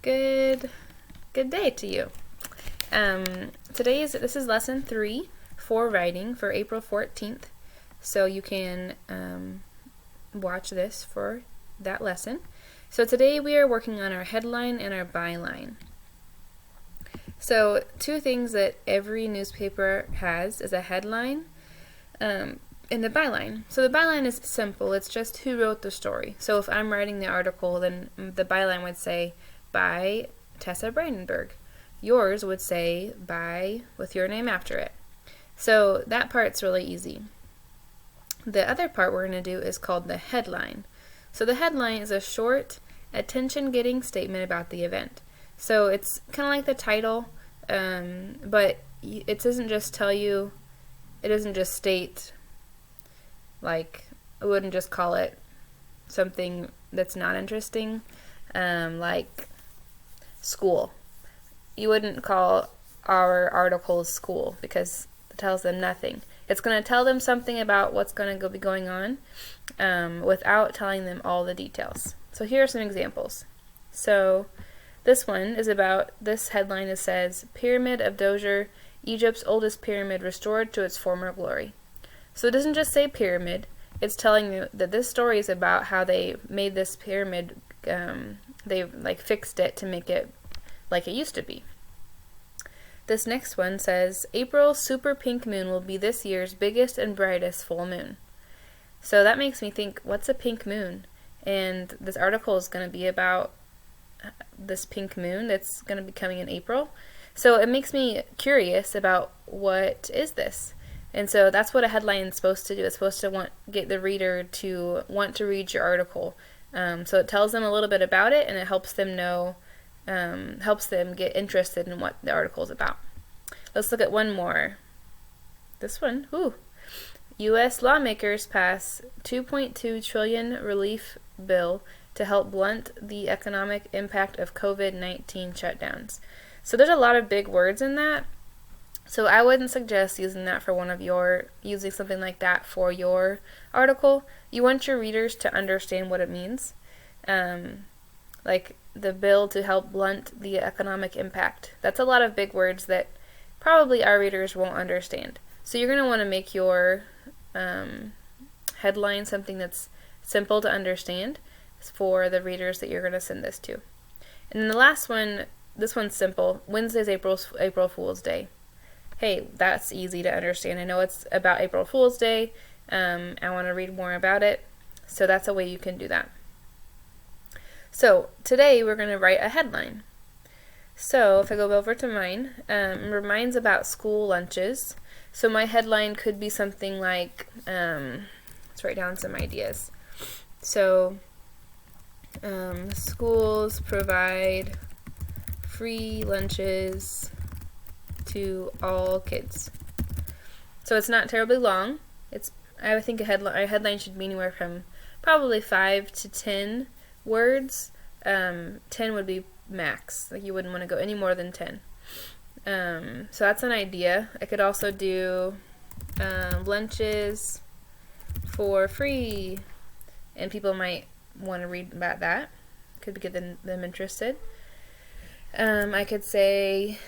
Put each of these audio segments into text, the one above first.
Good day to you. This is lesson 3 for writing for April 14th. So you can watch this for that lesson. So today we are working on our headline and our byline. So two things that every newspaper has is a headline and a byline. So the byline is simple. It's just who wrote the story. So if I'm writing the article, then the byline would say by Tessa Brandenburg. Yours would say by with your name after it. So that part's really easy. The other part we're going to do is called the headline. So the headline is a short, attention-getting statement about the event. So it's kind of like the title, but it doesn't just tell you, it doesn't just state, like, I wouldn't just call it something that's not interesting, like school. You wouldn't call our articles school because it tells them nothing. It's going to tell them something about what's going to be going on without telling them all the details. So here are some examples. So this one is about, this headline that says, Pyramid of Djoser, Egypt's oldest pyramid restored to its former glory. So it doesn't just say pyramid, it's telling you that this story is about how they made this pyramid, they fixed it to make it like it used to be. This next one says, April's super pink moon will be this year's biggest and brightest full moon. So that makes me think, what's a pink moon? And this article is going to be about this pink moon that's going to be coming in April. So it makes me curious about what is this? And so that's what a headline is supposed to do. It's supposed to get the reader to want to read your article. So it tells them a little bit about it, and it helps them know, helps them get interested in what the article is about. Let's look at one more. This one, U.S. lawmakers pass $2.2 trillion relief bill to help blunt the economic impact of COVID-19 shutdowns. So there's a lot of big words in that. So I wouldn't suggest using that for using something like that for your article. You want your readers to understand what it means. Like the bill to help blunt the economic impact. That's a lot of big words that probably our readers won't understand. So you're going to want to make your headline something that's simple to understand for the readers that you're going to send this to. And then the last one, this one's simple. Wednesday's April Fool's Day. Hey, that's easy to understand. I know it's about April Fool's Day. I want to read more about it. So that's a way you can do that. So today we're going to write a headline. So if I go over to mine, mine's about school lunches. So my headline could be something like, let's write down some ideas. So schools provide free lunches to all kids. So it's not terribly long. I think a headline should be anywhere from probably 5 to 10 words. 10 would be max. Like you wouldn't want to go any more than 10. So that's an idea. I could also do lunches for free, and people might want to read about that. Could get them interested. I could say,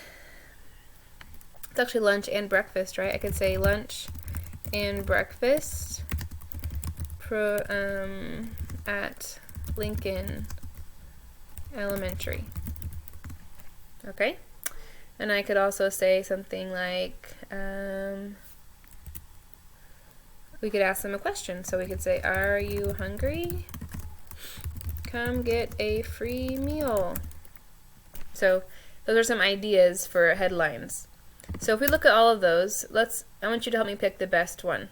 it's actually lunch and breakfast, right? I could say lunch and breakfast at Lincoln Elementary. Okay? And I could also say something like, we could ask them a question. So we could say, are you hungry? Come get a free meal. So those are some ideas for headlines. So if we look at all of those, I want you to help me pick the best one.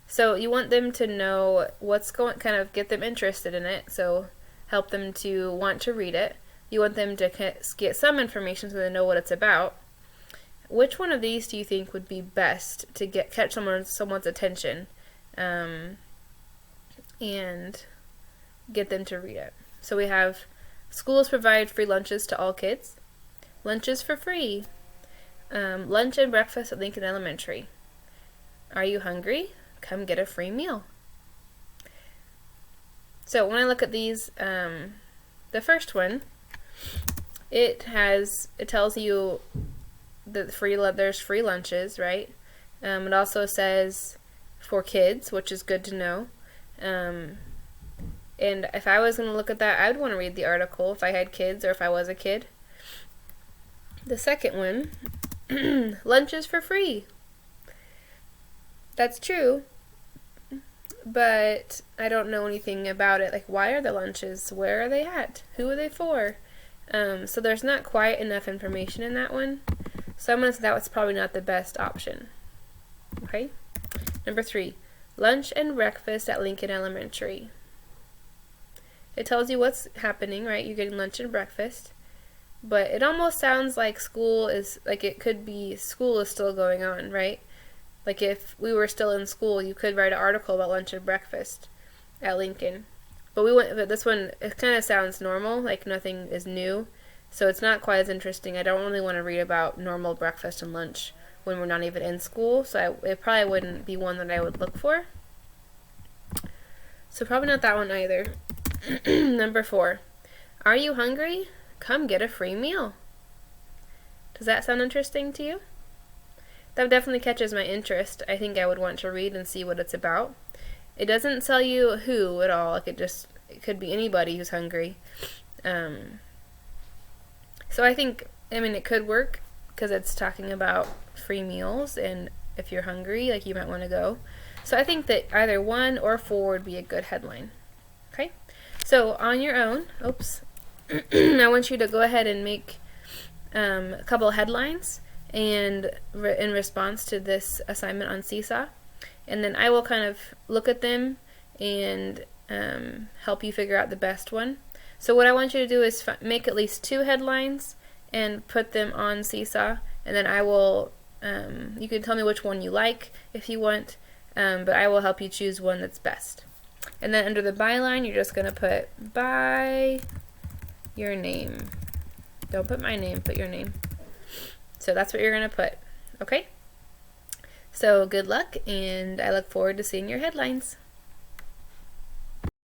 So you want them to know what's going, kind of get them interested in it, so help them to want to read it. You want them to get some information so they know what it's about. Which one of these do you think would be best to catch someone's attention and get them to read it? So we have schools provide free lunches to all kids, lunches for free, lunch and breakfast at Lincoln Elementary. Are you hungry? Come get a free meal. So when I look at these, the first one, it tells you that there's free lunches, right? It also says for kids, which is good to know. And if I was going to look at that, I would want to read the article if I had kids or if I was a kid. The second one, lunch is for free. That's true, but I don't know anything about it. Like, why are the lunches? Where are they at? Who are they for? So there's not quite enough information in that one. So I'm going to say that was probably not the best option. Okay? Number 3, lunch and breakfast at Lincoln Elementary. It tells you what's happening, right? You're getting lunch and breakfast. But it almost sounds like school is still going on, right? Like if we were still in school, you could write an article about lunch and breakfast at Lincoln. But this one, it kind of sounds normal, like nothing is new. So it's not quite as interesting. I don't really want to read about normal breakfast and lunch when we're not even in school. So it probably wouldn't be one that I would look for. So probably not that one either. Number 4, are you hungry? Come get a free meal. Does that sound interesting to you? That definitely catches my interest. I think I would want to read and see what it's about. It doesn't tell you who at all. It could be anybody who's hungry. So I mean, it could work because it's talking about free meals, and if you're hungry, like, you might want to go. So I think that either 1 or 4 would be a good headline. Okay? So on your own, I want you to go ahead and make a couple of headlines and in response to this assignment on Seesaw. And then I will kind of look at them and help you figure out the best one. So what I want you to do is make at least 2 headlines and put them on Seesaw. And then I will, you can tell me which one you like if you want, but I will help you choose one that's best. And then under the byline, you're just going to put by your name. Don't put my name, put your name. So that's what you're going to put. Okay? So good luck, and I look forward to seeing your headlines.